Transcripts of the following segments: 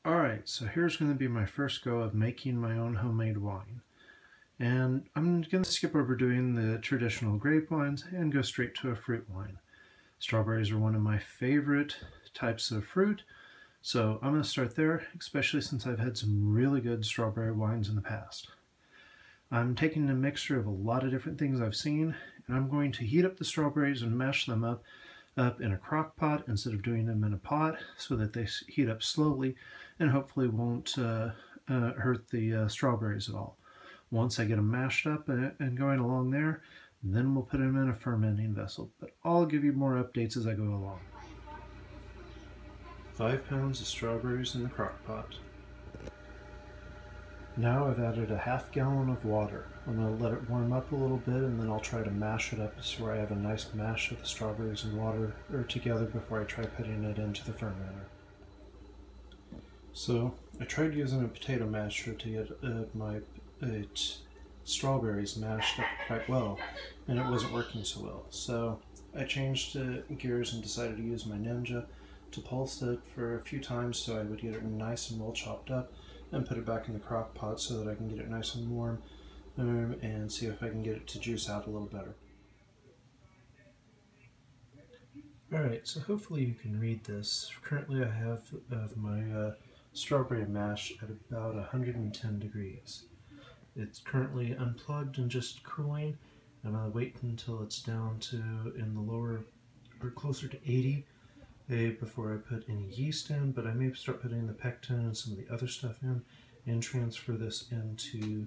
Alright, so here's going to be my first go of making my own homemade wine. And I'm going to skip over doing the traditional grape wines and go straight to a fruit wine. Strawberries are one of my favorite types of fruit, so I'm going to start there, especially since I've had some really good strawberry wines in the past. I'm taking a mixture of a lot of different things I've seen, and I'm going to heat up the strawberries and mash them up in a crock pot instead of doing them in a pot so that they heat up slowly and hopefully won't hurt the strawberries at all. Once I get them mashed up and going along there, then we'll put them in a fermenting vessel, but I'll give you more updates as I go along. 5 pounds of strawberries in the crock pot. Now I've added a half gallon of water. I'm going to let it warm up a little bit and then I'll try to mash it up so I have a nice mash of the strawberries and water together before I try putting it into the fermenter. So I tried using a potato masher to get my strawberries mashed up quite well, and it wasn't working so well. So I changed gears and decided to use my Ninja to pulse it for a few times so I would get it nice and well chopped up and put it back in the crock pot so that I can get it nice and warm and see if I can get it to juice out a little better. Alright, so hopefully you can read this. Currently I have my strawberry mash at about 110 degrees. It's currently unplugged and just cooling. I'm going to wait until it's down to in the lower or closer to 80 before I put any yeast in, but I may start putting the pectin and some of the other stuff in and transfer this into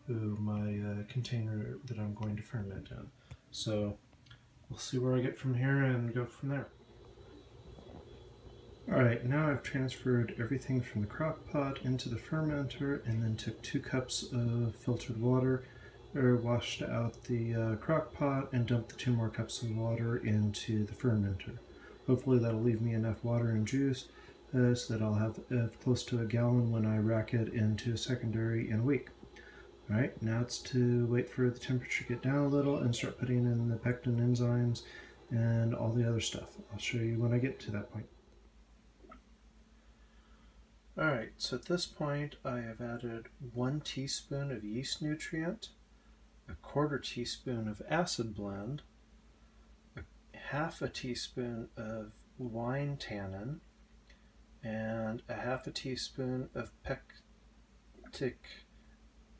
my container that I'm going to ferment in. So we'll see where I get from here and go from there. Alright, now I've transferred everything from the crock pot into the fermenter and then took 2 cups of filtered water, washed out the crock pot and dumped the 2 more cups of water into the fermenter. Hopefully that'll leave me enough water and juice so that I'll have close to a gallon when I rack it into a secondary in a week. Alright, now it's to wait for the temperature to get down a little and start putting in the pectin enzymes and all the other stuff. I'll show you when I get to that point. Alright, so at this point I have added 1 teaspoon of yeast nutrient, a 1/4 teaspoon of acid blend, half a teaspoon of wine tannin, and a half a teaspoon of pectic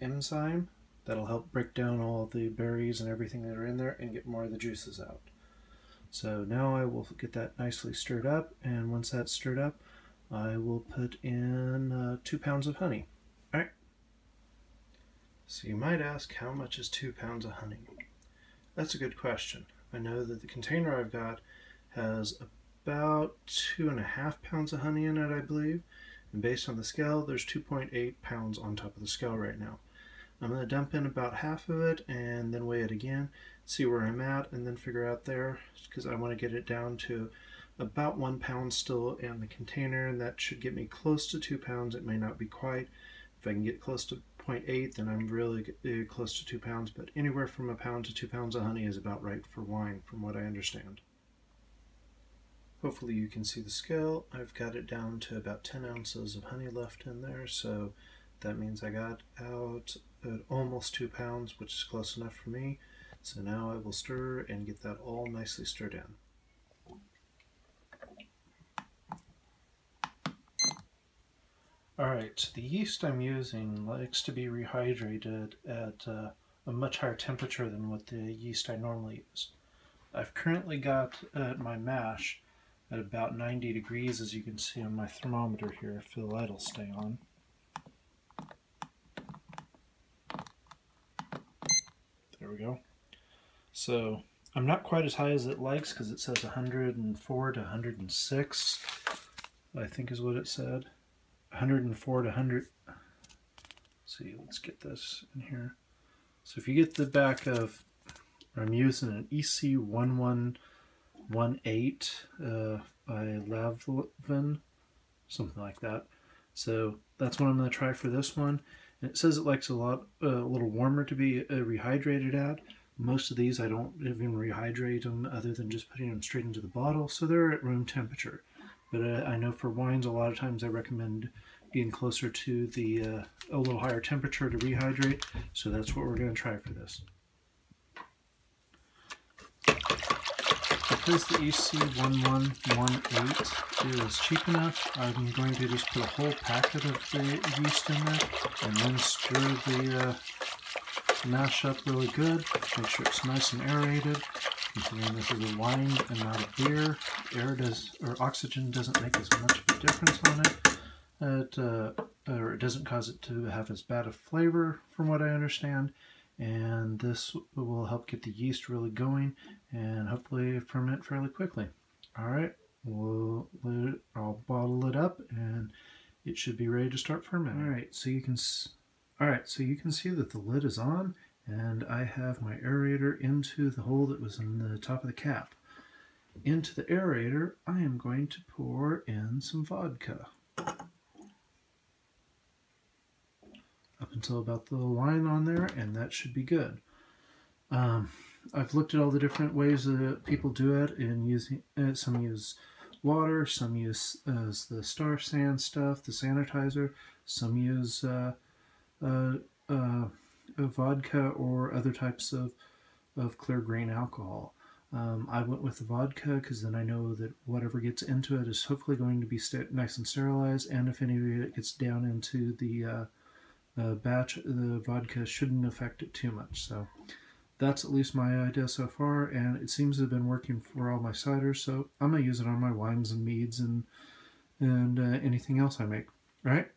enzyme that'll help break down all the berries and everything that are in there and get more of the juices out. So now I will get that nicely stirred up, and once that's stirred up I will put in 2 pounds of honey. Alright, so you might ask, how much is 2 pounds of honey? That's a good question. I know that the container I've got has about 2.5 pounds of honey in it, I believe, and based on the scale there's 2.8 pounds on top of the scale right now. I'm going to dump in about half of it and then weigh it again, see where I'm at, and then figure out there, because I want to get it down to about 1 pound still in the container, and that should get me close to 2 pounds. It may not be quite. If I can get close to 0.8, then I'm really close to 2 pounds, but anywhere from 1 pound to 2 pounds of honey is about right for wine, from what I understand. Hopefully you can see the scale. I've got it down to about 10 ounces of honey left in there, so that means I got out at almost 2 pounds, which is close enough for me. So now I will stir and get that all nicely stirred in. Alright, the yeast I'm using likes to be rehydrated at a much higher temperature than what the yeast I normally use. I've currently got my mash at about 90 degrees, as you can see on my thermometer here, if the light will stay on. There we go. So I'm not quite as high as it likes because it says 104 to 106, I think is what it said. 104 to 100. Let's see, let's get this in here. So if you get the back of, I'm using an EC-1118 by Lalvin, something like that. So that's what I'm going to try for this one. And it says it likes a little warmer to be rehydrated at. Most of these I don't even rehydrate them other than just putting them straight into the bottle, so they're at room temperature. But I know for wines a lot of times I recommend getting closer to the a little higher temperature to rehydrate. So that's what we're going to try for this. Because the EC-1118 is cheap enough, I'm going to just put a whole packet of the yeast in there and then stir the mash up really good. Make sure it's nice and aerated. Considering this is a wine and not a beer, oxygen doesn't make as much of a difference on it. Or it doesn't cause it to have as bad a flavor, from what I understand. And this will help get the yeast really going and hopefully ferment fairly quickly. Alright, I'll bottle it up and it should be ready to start fermenting. Alright, so you can see that the lid is on, and I have my aerator into the hole that was in the top of the cap. Into the aerator, I am going to pour in some vodka. Up until about the line on there, and that should be good. I've looked at all the different ways that people do it, and some use water, some use the star sand stuff, the sanitizer, some use vodka or other types of clear grain alcohol. I went with the vodka because then I know that whatever gets into it is hopefully going to be nice and sterilized, and if any of it gets down into the batch, the vodka shouldn't affect it too much. So that's at least my idea so far, and it seems to have been working for all my ciders, so I'm going to use it on my wines and meads and anything else I make. Right?